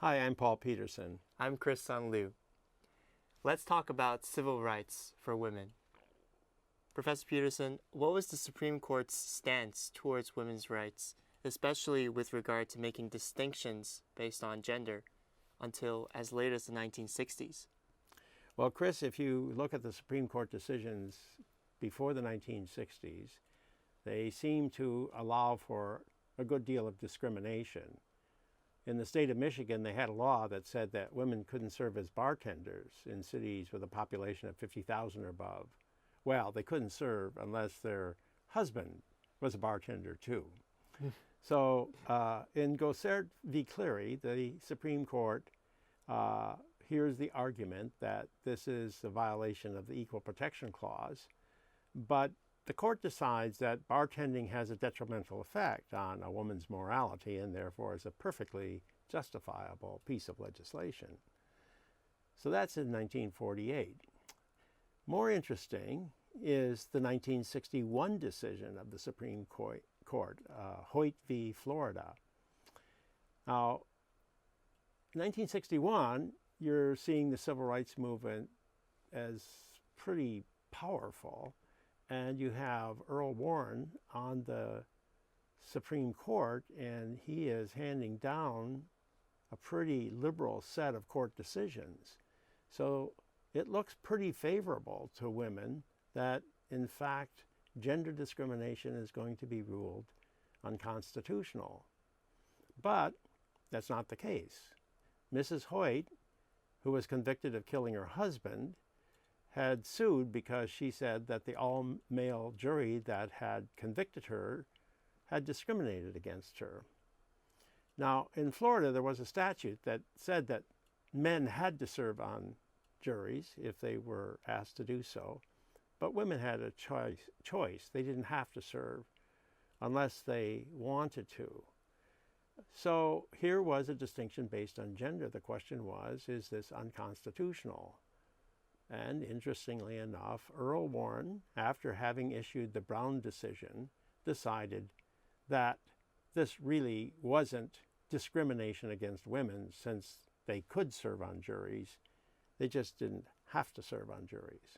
Hi, I'm Paul Peterson. I'm Chris Sun Liu. Let's talk about civil rights for women. Professor Peterson, what was the Supreme Court's stance towards women's rights, especially with regard to making distinctions based on gender, until as late as the 1960s? Well, Chris, if you look at the Supreme Court decisions before the 1960s, they seem to allow for a good deal of discrimination. In the state of Michigan, they had a law that said that women couldn't serve as bartenders in cities with a population of 50,000 or above. Well, they couldn't serve unless their husband was a bartender too. So in Gossert v. Cleary, the Supreme Court hears the argument that this is a violation of the Equal Protection Clause, but the court decides that bartending has a detrimental effect on a woman's morality and therefore is a perfectly justifiable piece of legislation. So that's in 1948. More interesting is the 1961 decision of the Supreme Court, Hoyt v. Florida. Now, in 1961, you're seeing the civil rights movement as pretty powerful, and you have Earl Warren on the Supreme Court, and he is handing down a pretty liberal set of court decisions. So it looks pretty favorable to women that, in fact, gender discrimination is going to be ruled unconstitutional. But that's not the case. Mrs. Hoyt, who was convicted of killing her husband, had sued because she said that the all-male jury that had convicted her had discriminated against her. Now, in Florida, there was a statute that said that men had to serve on juries if they were asked to do so, but women had a choice. They didn't have to serve unless they wanted to. So here was a distinction based on gender. The question was, is this unconstitutional? And interestingly enough, Earl Warren, after having issued the Brown decision, decided that this really wasn't discrimination against women since they could serve on juries. They just didn't have to serve on juries.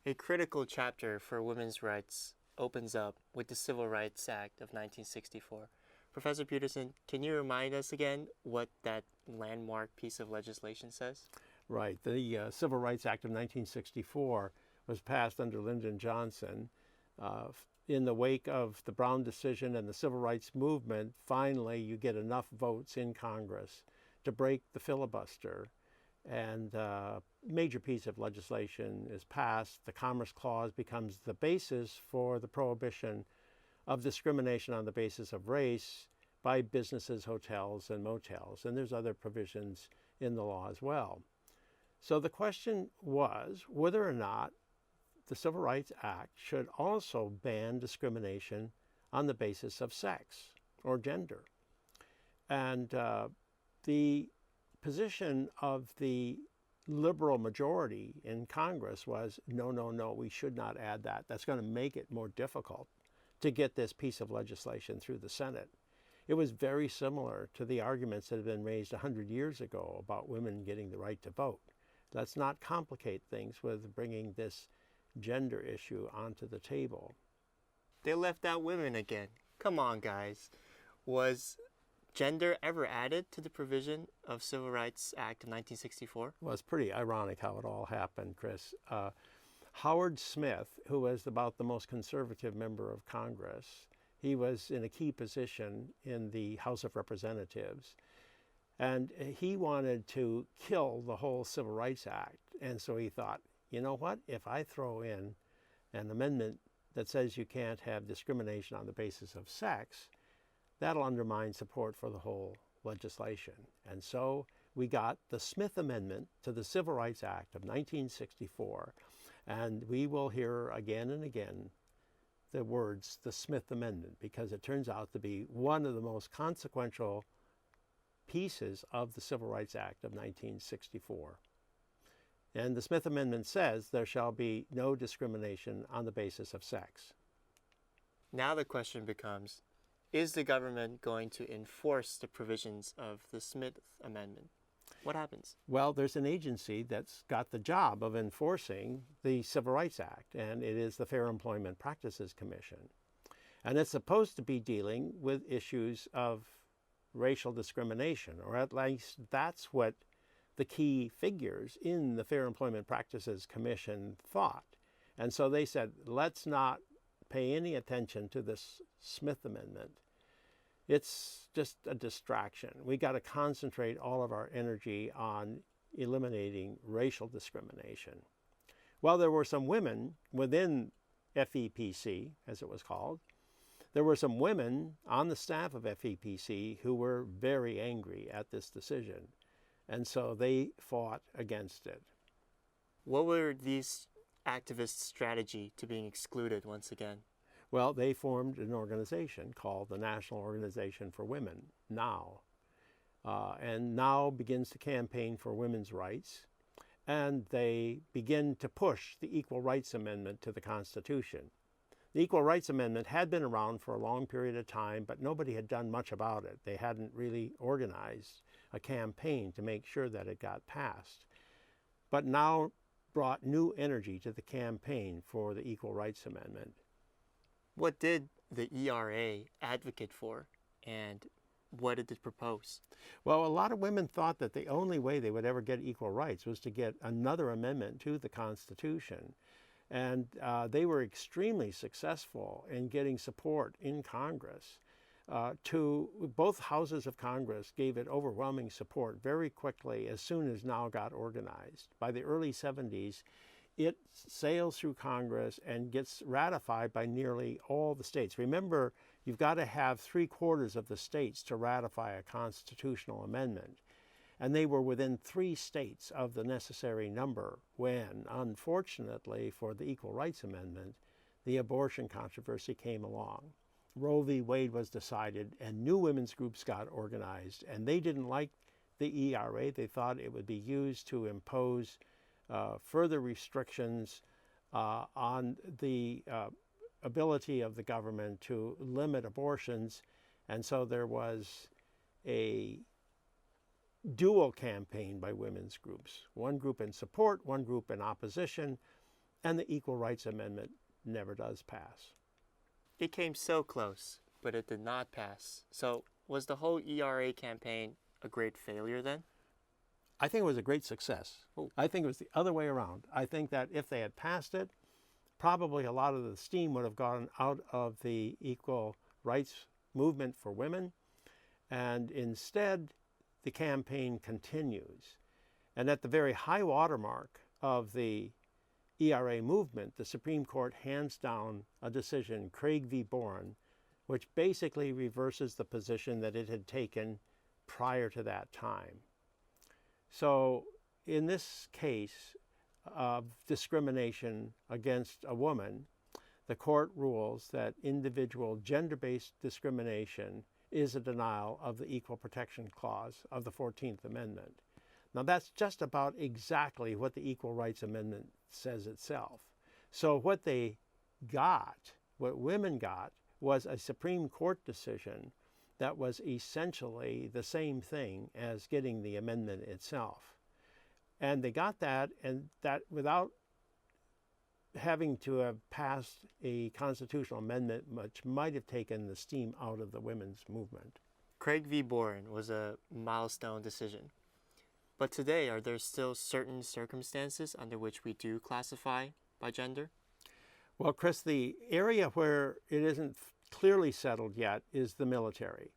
A critical chapter for women's rights opens up with the Civil Rights Act of 1964. Professor Peterson, can you remind us again what that landmark piece of legislation says? Right. The Civil Rights Act of 1964 was passed under Lyndon Johnson. In the wake of the Brown decision and the civil rights movement, finally you get enough votes in Congress to break the filibuster, and a major piece of legislation is passed. The Commerce Clause becomes the basis for the prohibition of discrimination on the basis of race by businesses, hotels, and motels. And there's other provisions in the law as well. So the question was whether or not the Civil Rights Act should also ban discrimination on the basis of sex or gender. And the position of the liberal majority in Congress was, no, we should not add that. That's going to make it more difficult to get this piece of legislation through the Senate. It was very similar to the arguments that had been raised 100 years ago about women getting the right to vote. Let's not complicate things with bringing this gender issue onto the table. They left out women again. Come on, guys. Was gender ever added to the provision of Civil Rights Act of 1964? Well, it's pretty ironic how it all happened, Chris. Howard Smith, who was about the most conservative member of Congress, he was in a key position in the House of Representatives. And he wanted to kill the whole Civil Rights Act. And so he thought, you know what, if I throw in an amendment that says you can't have discrimination on the basis of sex, that'll undermine support for the whole legislation. And so we got the Smith Amendment to the Civil Rights Act of 1964. And we will hear again and again the words, the Smith Amendment, because it turns out to be one of the most consequential pieces of the Civil Rights Act of 1964. And the Smith Amendment says there shall be no discrimination on the basis of sex. Now the question becomes, is the government going to enforce the provisions of the Smith Amendment? What happens? Well, there's an agency that's got the job of enforcing the Civil Rights Act, and it is the Fair Employment Practices Commission. And it's supposed to be dealing with issues of racial discrimination, or at least that's what the key figures in the Fair Employment Practices Commission thought. And so they said, let's not pay any attention to this Smith Amendment. It's just a distraction. We got to concentrate all of our energy on eliminating racial discrimination. Well, there were some women within FEPC, as it was called. There were some women on the staff of FEPC who were very angry at this decision, and so they fought against it. What were these activists' strategy to being excluded once again? Well, they formed an organization called the National Organization for Women, NOW. And NOW begins to campaign for women's rights, and they begin to push the Equal Rights Amendment to the Constitution. The Equal Rights Amendment had been around for a long period of time, but nobody had done much about it. They hadn't really organized a campaign to make sure that it got passed. But NOW brought new energy to the campaign for the Equal Rights Amendment. What did the ERA advocate for, and what did it propose? Well, a lot of women thought that the only way they would ever get equal rights was to get another amendment to the Constitution. And they were extremely successful in getting support in Congress. To both houses of Congress gave it overwhelming support very quickly as soon as NOW got organized. By the early 70s, it sails through Congress and gets ratified by nearly all the states. Remember, you've got to have 3/4 of the states to ratify a constitutional amendment. And they were within 3 states of the necessary number when, unfortunately for the Equal Rights Amendment, the abortion controversy came along. Roe v. Wade was decided, and new women's groups got organized, and they didn't like the ERA. They thought it would be used to impose further restrictions on the ability of the government to limit abortions. And so there was a dual campaign by women's groups, one group in support, one group in opposition, and the Equal Rights Amendment never does pass. It came so close, but it did not pass. So was the whole ERA campaign a great failure then? I think it was a great success. Oh. I think it was the other way around. I think that if they had passed it, probably a lot of the steam would have gone out of the equal rights movement for women, and instead the campaign continues. And at the very high watermark of the ERA movement, the Supreme Court hands down a decision, Craig v. Boren, which basically reverses the position that it had taken prior to that time. So in this case of discrimination against a woman, the court rules that individual gender-based discrimination is a denial of the Equal Protection Clause of the 14th Amendment. Now that's just about exactly what the Equal Rights Amendment says itself. So what women got, was a Supreme Court decision that was essentially the same thing as getting the amendment itself. And they got that, and that without having to have passed a constitutional amendment, which might have taken the steam out of the women's movement. Craig v. Boren was a milestone decision. But today, are there still certain circumstances under which we do classify by gender? Well, Chris, the area where it isn't clearly settled yet is the military.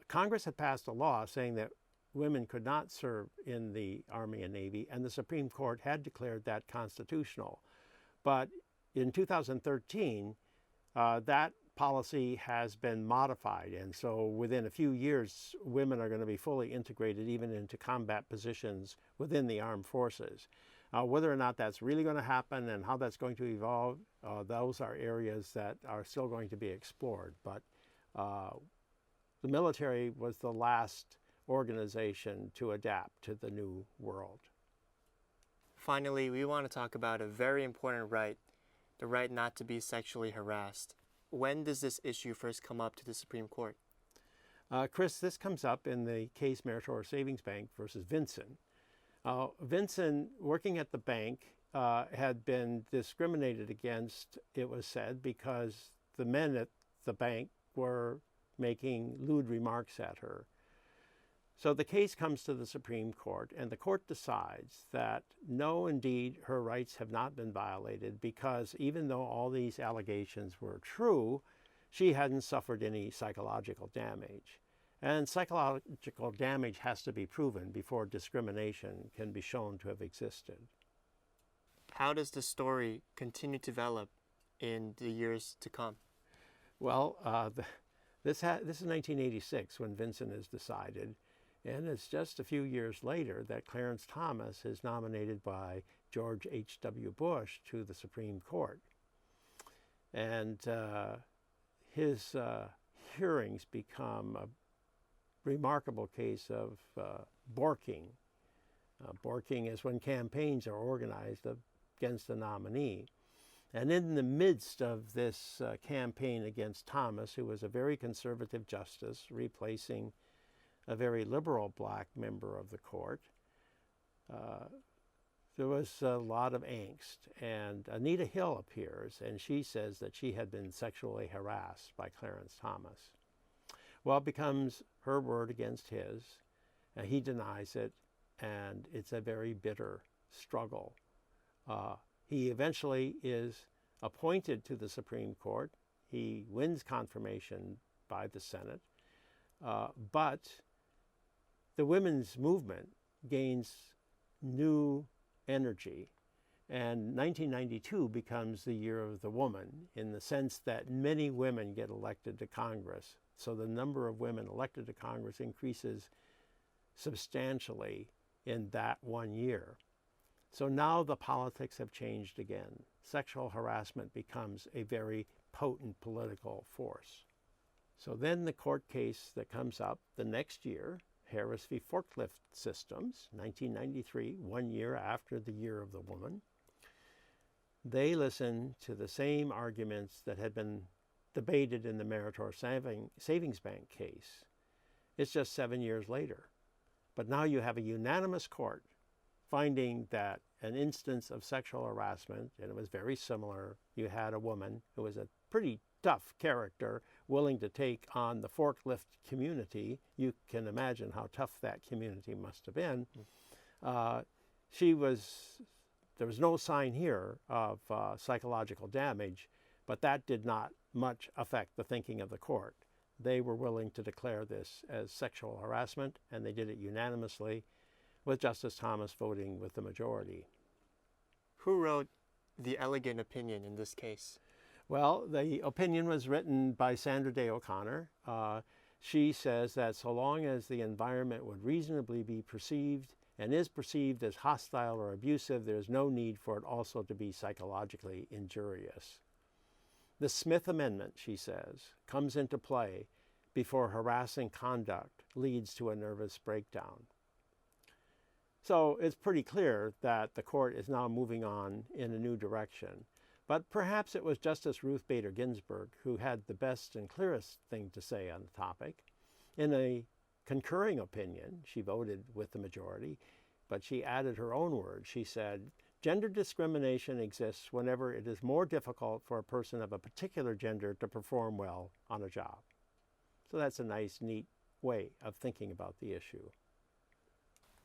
Congress had passed a law saying that women could not serve in the Army and Navy, and the Supreme Court had declared that constitutional. But in 2013, that policy has been modified, and so within a few years, women are going to be fully integrated even into combat positions within the armed forces. Whether or not that's really going to happen and how that's going to evolve, those are areas that are still going to be explored. But the military was the last organization to adapt to the new world. Finally, we want to talk about a very important right, the right not to be sexually harassed. when does this issue first come up to the Supreme Court? Chris, this comes up in the case Meritor Savings Bank versus Vinson. Vinson, working at the bank, had been discriminated against, it was said, because the men at the bank were making lewd remarks at her. So the case comes to the Supreme Court, and the court decides that no, indeed, her rights have not been violated because even though all these allegations were true, she hadn't suffered any psychological damage. And psychological damage has to be proven before discrimination can be shown to have existed. How does the story continue to develop in the years to come? Well, this is 1986 when Vinson is decided, and it's just a few years later that Clarence Thomas is nominated by George H.W. Bush to the Supreme Court. And his hearings become a remarkable case of borking. Borking is when campaigns are organized against a nominee. And in the midst of this campaign against Thomas, who was a very conservative justice, replacing a very liberal black member of the court, there was a lot of angst. And Anita Hill appears, and she says that she had been sexually harassed by Clarence Thomas. Well, it becomes her word against his, and he denies it, and it's a very bitter struggle. He eventually is appointed to the Supreme Court. He wins confirmation by the Senate, but the women's movement gains new energy, and 1992 becomes the year of the woman in the sense that many women get elected to Congress. So the number of women elected to Congress increases substantially in that 1 year. So now the politics have changed again. Sexual harassment becomes a very potent political force. So then the court case that comes up the next year, Harris v. Forklift Systems, 1993, 1 year after the Year of the Woman, they listen to the same arguments that had been debated in the Meritor Savings Bank case. It's just 7 years later. But now you have a unanimous court finding that an instance of sexual harassment, and it was very similar. You had a woman who was a pretty tough character, willing to take on the forklift community. You can imagine how tough that community must have been. There was no sign here of psychological damage, but that did not much affect the thinking of the court. They were willing to declare this as sexual harassment, and they did it unanimously, with Justice Thomas voting with the majority. Who wrote the elegant opinion in this case? Well, the opinion was written by Sandra Day O'Connor. She says that so long as the environment would reasonably be perceived and is perceived as hostile or abusive, there is no need for it also to be psychologically injurious. The Smith Amendment, she says, comes into play before harassing conduct leads to a nervous breakdown. So it's pretty clear that the court is now moving on in a new direction. But perhaps it was Justice Ruth Bader Ginsburg who had the best and clearest thing to say on the topic. In a concurring opinion, she voted with the majority, but she added her own words. She said, "Gender discrimination exists whenever it is more difficult for a person of a particular gender to perform well on a job." So that's a nice, neat way of thinking about the issue.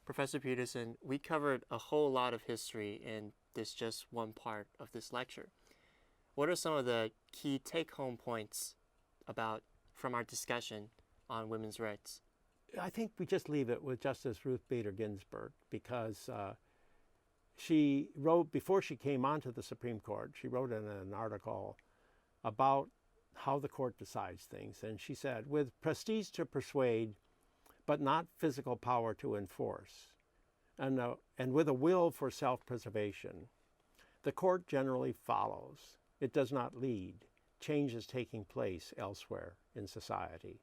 Professor Peterson, we covered a whole lot of history in this just one part of this lecture. What are some of the key take-home points from our discussion on women's rights? I think we just leave it with Justice Ruth Bader Ginsburg because she wrote, before she came onto the Supreme Court, she wrote in an article about how the court decides things. And she said, "With prestige to persuade, but not physical power to enforce, and with a will for self-preservation, the court generally follows. It does not lead. Change is taking place elsewhere in society."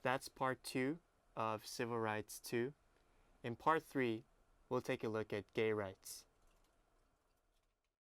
That's part 2 of Civil Rights 2. In part 3, we'll take a look at gay rights.